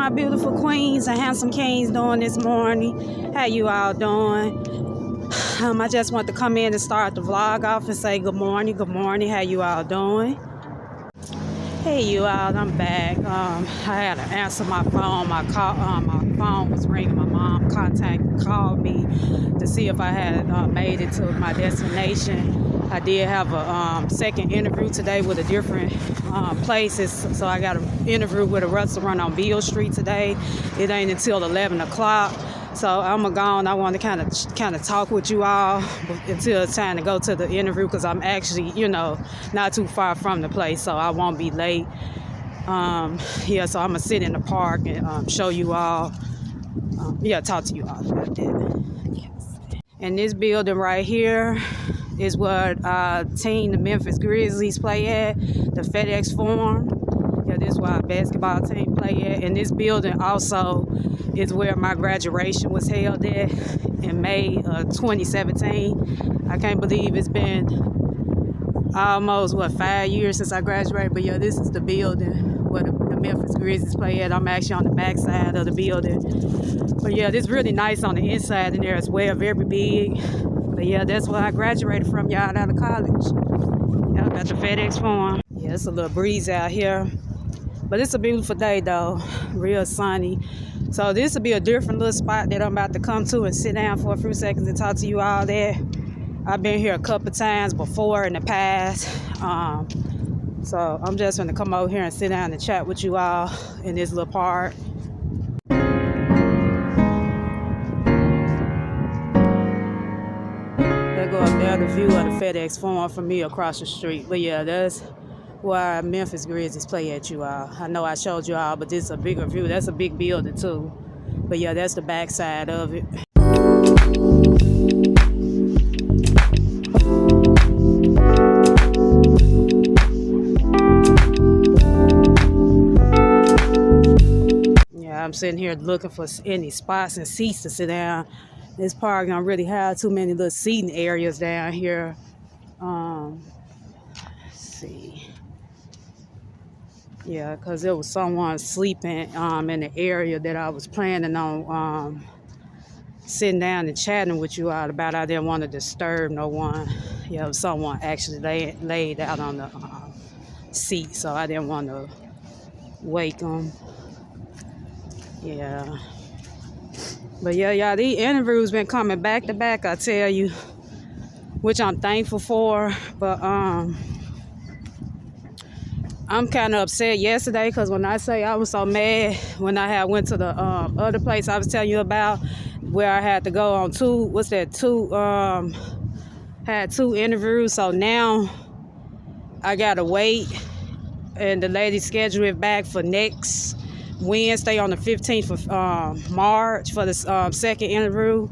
my beautiful queens and handsome kings doing this morning? How you all doing? I just want to come in and start the vlog off and say good morning, how you all doing? Hey you all, I'm back. I had to answer my phone. My phone was ringing. My mom called me to see if I had made it to my destination. I did have a second interview today with a different places. So I got an interview with a restaurant on Beale Street today. It ain't until 11 o'clock. So I'm gone. I want to kind of talk with you all until it's time to go to the interview, because I'm actually, not too far from the place, so I won't be late. So I'm gonna sit in the park and show you all. Talk to you all about that. Yes. And this building right here is what the Memphis Grizzlies play at, the FedEx Forum. Yeah, this is where our basketball team play at. And this building also is where my graduation was held at in May of 2017. I can't believe it's been almost, 5 years since I graduated. But yeah, this is the building where the Memphis Grizzlies play at. I'm actually on the back side of the building. But yeah, this is really nice on the inside in there as well, very big. But yeah, that's where I graduated from, y'all, out of college. Y'all got the FedEx Forum. Yeah, it's a little breeze out here. But it's a beautiful day though, real sunny. So this will be a different little spot that I'm about to come to and sit down for a few seconds and talk to you all there. I've been here a couple times before in the past. So I'm just going to come over here and sit down and chat with you all in this little park. There go a better view of the FedEx Forum from me across the street. But yeah, that's where Memphis Grizzlies play at, you all. I know I showed you all, but this is a bigger view. That's a big building too. But yeah, that's the back side of it. Yeah, I'm sitting here looking for any spots and seats to sit down. This park don't really have too many little seating areas down here. Let's see. Yeah, because there was someone sleeping in the area that I was planning on sitting down and chatting with you all about. I didn't want to disturb no one. Yeah, someone actually laid out on the seat, so I didn't want to wake them. Yeah. But yeah, y'all, these interviews been coming back to back, I tell you, which I'm thankful for. But I'm kind of upset yesterday, because when I say I was so mad when I went to the other place I was telling you about, where I had to go on had two interviews. So now I gotta wait, and the lady scheduled it back for next Wednesday on the 15th of March for the second interview.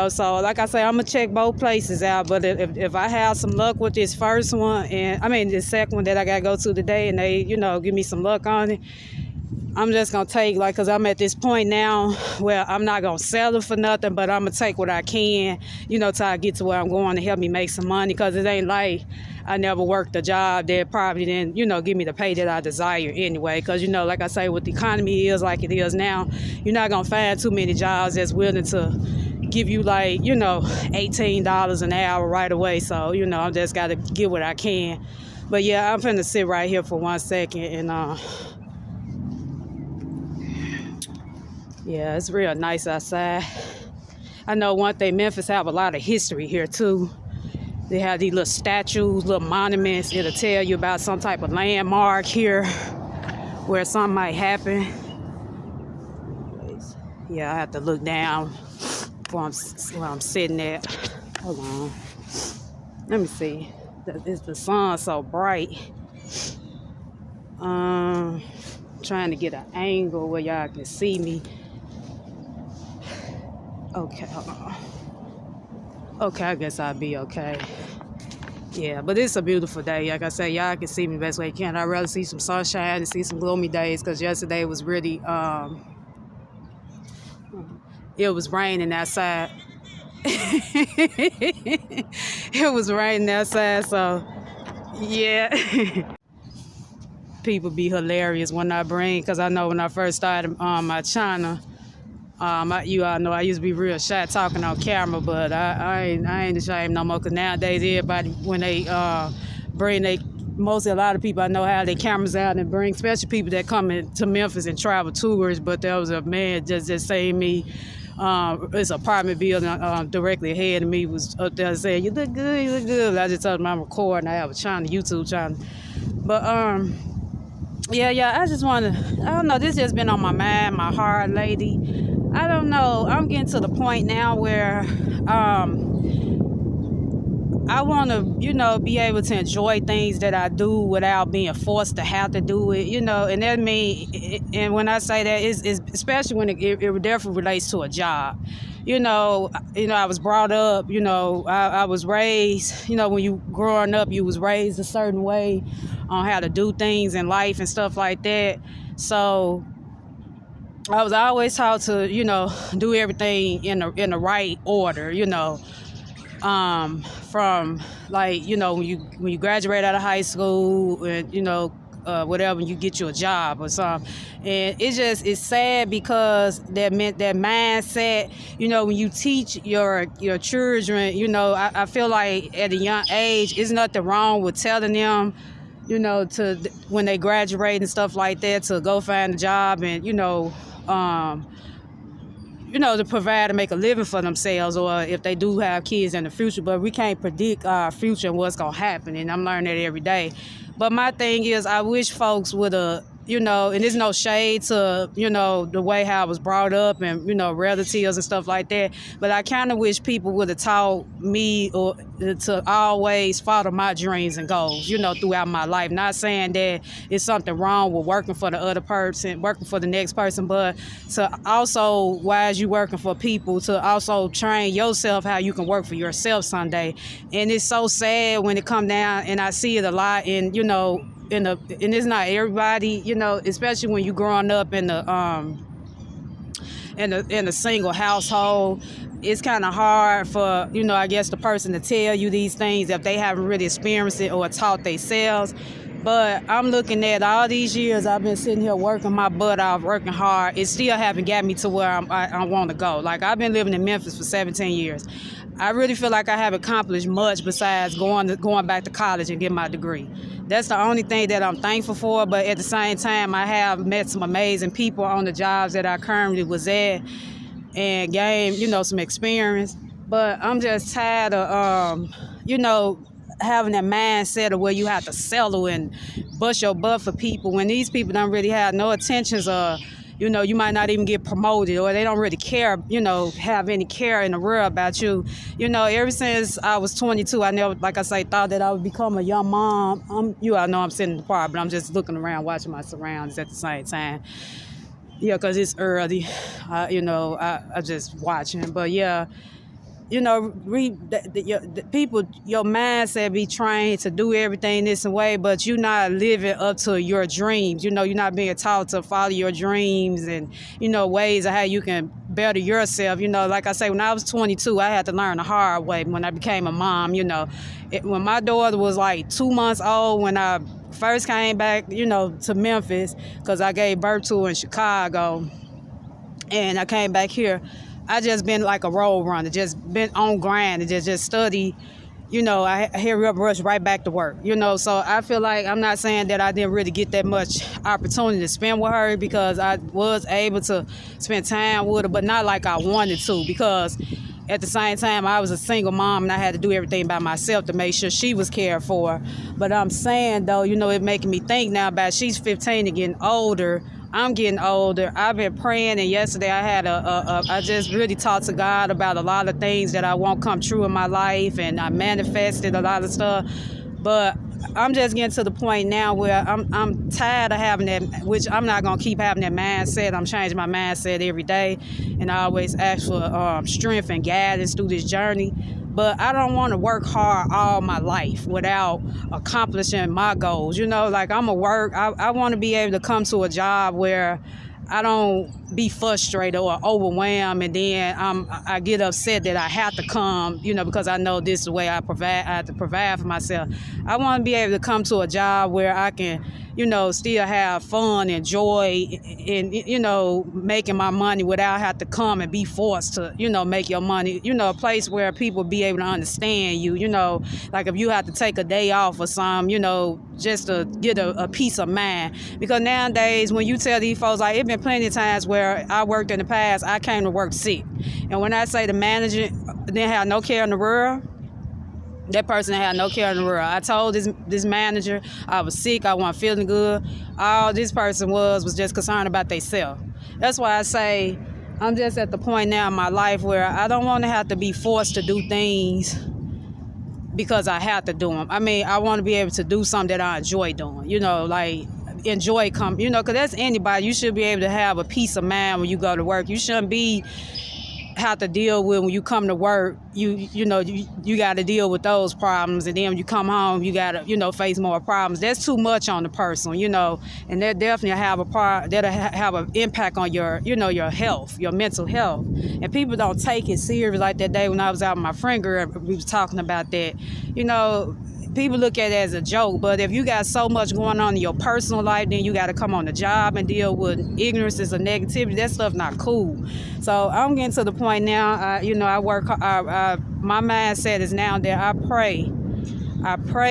So like I say, I'm gonna check both places out. But if I have some luck with this first one, this second one that I gotta go to today, and they, give me some luck on it, I'm just gonna take, because I'm at this point now where I'm not gonna settle for nothing, but I'm gonna take what I can, till I get to where I'm going to help me make some money. Because it ain't like I never worked a job that probably didn't, give me the pay that I desire anyway. Because, like I say, what the economy is like it is now, you're not gonna find too many jobs that's willing to give you $18 an hour right away. So, I just gotta get what I can. But yeah, I'm finna sit right here for 1 second and yeah, it's real nice outside. I know one thing, Memphis have a lot of history here too. They have these little statues, little monuments. It'll tell you about some type of landmark here where something might happen. Yeah, I have to look down where I'm sitting at. Hold on. Let me see. The sun's so bright. Trying to get an angle where y'all can see me. Okay, hold on. Okay, I guess I'll be okay. Yeah, but it's a beautiful day. Like I say, y'all can see me the best way you can. I'd rather see some sunshine and see some gloomy days, because yesterday was really, it was raining outside. It was raining outside, so yeah. people be hilarious when I bring, because I know when I first started my channel, you all know I used to be real shy talking on camera, but I ain't ashamed no more, because nowadays everybody, when they bring they, mostly a lot of people I know have their cameras out and bring, especially people that come to Memphis and travel tours, but there was a man just saying me, this apartment building directly ahead of me was up there saying, you look good, you look good. I just told him I'm recording, I have a channel, YouTube channel. But yeah, I just want to, I don't know, this just been on my mind, my heart lately. I don't know, I'm getting to the point now where I want to, be able to enjoy things that I do without being forced to have to do it, and that means, and when I say that, it's especially when it definitely relates to a job. I was brought up, I was raised, when you growing up, you was raised a certain way on how to do things in life and stuff like that. So I was always taught to, do everything in the right order, from like, when you graduate out of high school and, whatever, you get you a job or something. And it's sad because that mindset, when you teach your children, I feel like at a young age, there's nothing wrong with telling them, to when they graduate and stuff like that, to go find a job and, to provide and make a living for themselves, or if they do have kids in the future. But we can't predict our future and what's going to happen, and I'm learning that every day. But my thing is, I wish folks would have, and there's no shade to, the way how I was brought up and, relatives and stuff like that. But I kind of wish people would have taught me or to always follow my dreams and goals, throughout my life. Not saying that it's something wrong with working for the other person, working for the next person, but to also, while you working for people, to also train yourself how you can work for yourself someday. And it's so sad when it come down, and I see it a lot in, and it's not everybody, especially when you growing up in a single household. It's kind of hard for, I guess the person to tell you these things if they haven't really experienced it or taught themselves. But I'm looking at all these years I've been sitting here working my butt off, working hard. It still haven't got me to where I want to go. Like, I've been living in Memphis for 17 years. I really feel like I haven't accomplished much besides going back to college and get my degree. That's the only thing that I'm thankful for, but at the same time, I have met some amazing people on the jobs that I currently was at and gained, some experience. But I'm just tired of, having that mindset of where you have to settle and bust your butt for people when these people don't really have no intentions of, you might not even get promoted, or they don't really care, have any care in the world about you. Ever since I was 22, I never, like I say, thought that I would become a young mom. I know I'm sitting in the park, but I'm just looking around, watching my surroundings at the same time. Yeah, because it's early, I just watching. But yeah, the people, your mindset be trained to do everything this way, but you're not living up to your dreams. You're not being taught to follow your dreams and, ways of how you can better yourself. Like I say, when I was 22, I had to learn the hard way when I became a mom. When my daughter was like 2 months old, when I first came back, to Memphis, because I gave birth to her in Chicago, and I came back here, I just been like a road runner, just been on grind and just study. I hurry up, rush right back to work. So I feel like, I'm not saying that I didn't really get that much opportunity to spend with her, because I was able to spend time with her, but not like I wanted to, because at the same time, I was a single mom and I had to do everything by myself to make sure she was cared for. But I'm saying, though, it making me think now about, she's 15 and getting older. I'm getting older. I've been praying, and yesterday I had I just really talked to God about a lot of things that I want come true in my life, and I manifested a lot of stuff. But I'm just getting to the point now where I'm tired of having that, which I'm not going to keep having that mindset. I'm changing my mindset every day, and I always ask for strength and guidance through this journey. But I don't want to work hard all my life without accomplishing my goals. Like, I'm a work. I want to be able to come to a job where I don't be frustrated or overwhelmed, and then I get upset that I have to come, because I know this is the way I have to provide for myself. I want to be able to come to a job where I can still have fun and joy and, making my money without having to come and be forced to, make your money, a place where people be able to understand you, like if you have to take a day off or something, just to get a peace of mind. Because nowadays, when you tell these folks, like, it's been plenty of times where I worked in the past, I came to work sick. And when I say the manager didn't have no care in the world, that person had no care in the world. I told this manager I was sick, I wasn't feeling good. All this person was just concerned about themselves. That's why I say I'm just at the point now in my life where I don't want to have to be forced to do things because I have to do them. I mean, I want to be able to do something that I enjoy doing, like enjoy because that's anybody. You should be able to have a peace of mind when you go to work. You shouldn't have to deal with when you come to work. You got to deal with those problems, and then when you come home, you got to face more problems. That's too much on the person, and that definitely that'll have an impact on your your health, your mental health. And people don't take it serious. Like that day when I was out with my friend girl, we was talking about that. People look at it as a joke, but if you got so much going on in your personal life, then you got to come on the job and deal with ignorances or negativity. That stuff not cool. So I'm getting to the point now. I work. My mindset is now that I pray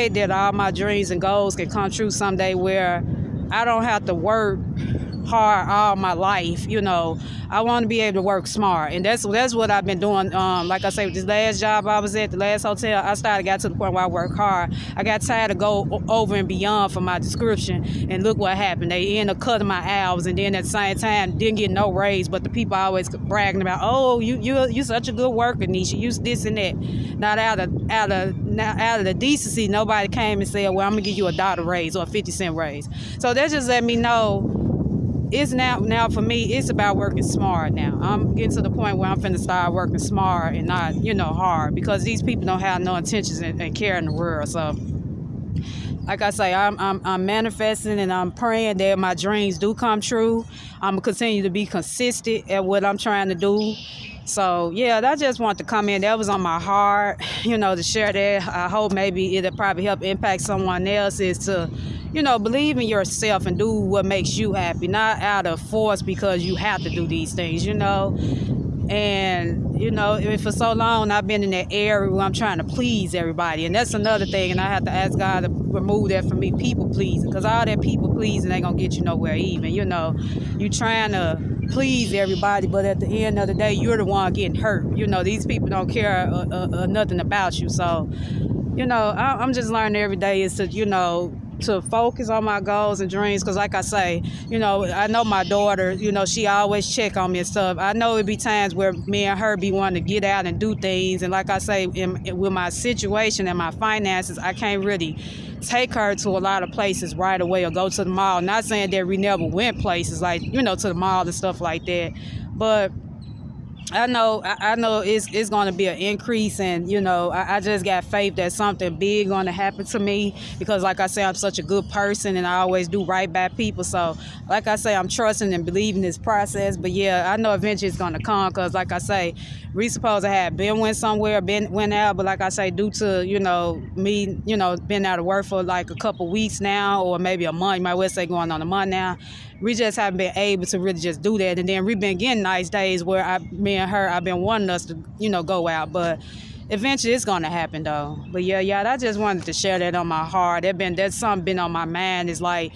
that all my dreams and goals can come true someday, where I don't have to work hard all my life. I want to be able to work smart, and that's what I've been doing. Like I say, with this last job I was at, the last hotel, got to the point where I work hard. I got tired of go over and beyond for my description, and look what happened. They ended up cutting my hours, and then at the same time didn't get no raise. But the people always bragging about, oh, you such a good worker, Nisha. You this and that. Not out of the decency, nobody came and said, well, I'm gonna give you $1 raise or a 50-cent raise. So that just let me know. It's now for me, it's about working smart now. I'm getting to the point where I'm finna start working smart and not, hard, because these people don't have no intentions and care in the world. So, like I say, I'm manifesting and I'm praying that my dreams do come true. I'm gonna continue to be consistent at what I'm trying to do. So, yeah, I just want to come in. That was on my heart, to share that. I hope maybe it'll probably help impact someone else, is to, believe in yourself and do what makes you happy, not out of force because you have to do these things, And, for so long I've been in that area where I'm trying to please everybody. And that's another thing. And I have to ask God to remove that from me, people pleasing. Because all that people pleasing ain't going to get you nowhere even. You trying to please everybody, but at the end of the day, you're the one getting hurt. These people don't care nothing about you. So, I'm just learning every day is to focus on my goals and dreams, because like I say, I know my daughter, she always check on me and stuff. I know it'd be times where me and her be wanting to get out and do things, and like I say, with my situation and my finances, I can't really take her to a lot of places right away or go to the mall. Not saying that we never went places like, to the mall and stuff like that, but I know it's going to be an increase, and I just got faith that something big going to happen to me, because like I say, I'm such a good person and I always do right by people. So like I say, I'm trusting and believing this process. But yeah, I know eventually it's going to come, because like I say, we supposed to have went somewhere, went out, but like I say, due to me been out of work for like a couple weeks now, or maybe a month, you might well say going on a month now, we just haven't been able to really just do that. And then we've been getting nice days where me and her, I've been wanting us to, go out. But eventually it's going to happen, though. But yeah, I just wanted to share that on my heart. That's something been on my mind. It's like,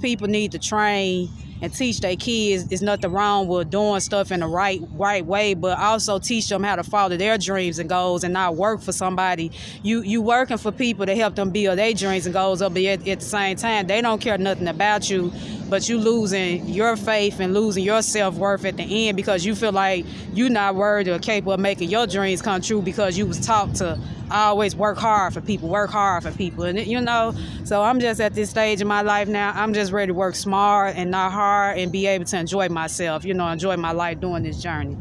people need to train and teach their kids. There's nothing wrong with doing stuff in the right way, but also teach them how to follow their dreams and goals and not work for somebody. You working for people to help them build their dreams and goals up, but at the same time, they don't care nothing about you, but you losing your faith and losing your self-worth at the end, because you feel like you're not worthy or capable of making your dreams come true, because you was taught to always work hard for people. And so I'm just at this stage in my life now, I'm just ready to work smart and not hard, and be able to enjoy myself, enjoy my life doing this journey.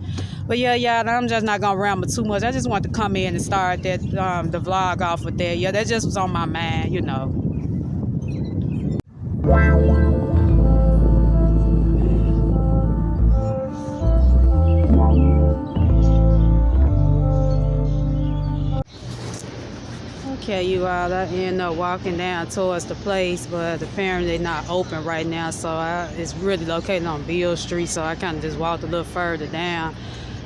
But yeah, I'm just not gonna ramble too much. I just want to come in and start that the vlog off with that. Yeah, that just was on my mind, Okay, you all, I end up walking down towards the place, but apparently they're not open right now, so it's really located on Beale Street, so I kind of just walked a little further down.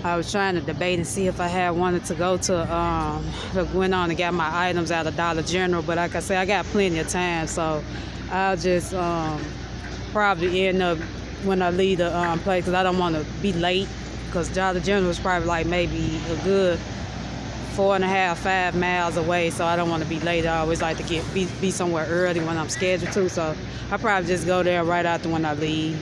I was trying to debate and see if I had wanted to go to, went on and got my items out of Dollar General, but like I said, I got plenty of time, so I'll just probably end up when I leave the place, because I don't want to be late, because Dollar General is probably like maybe a good 4.5, 5 miles away, so I don't want to be late. I always like to be somewhere early when I'm scheduled to, so I'll probably just go there right after when I leave.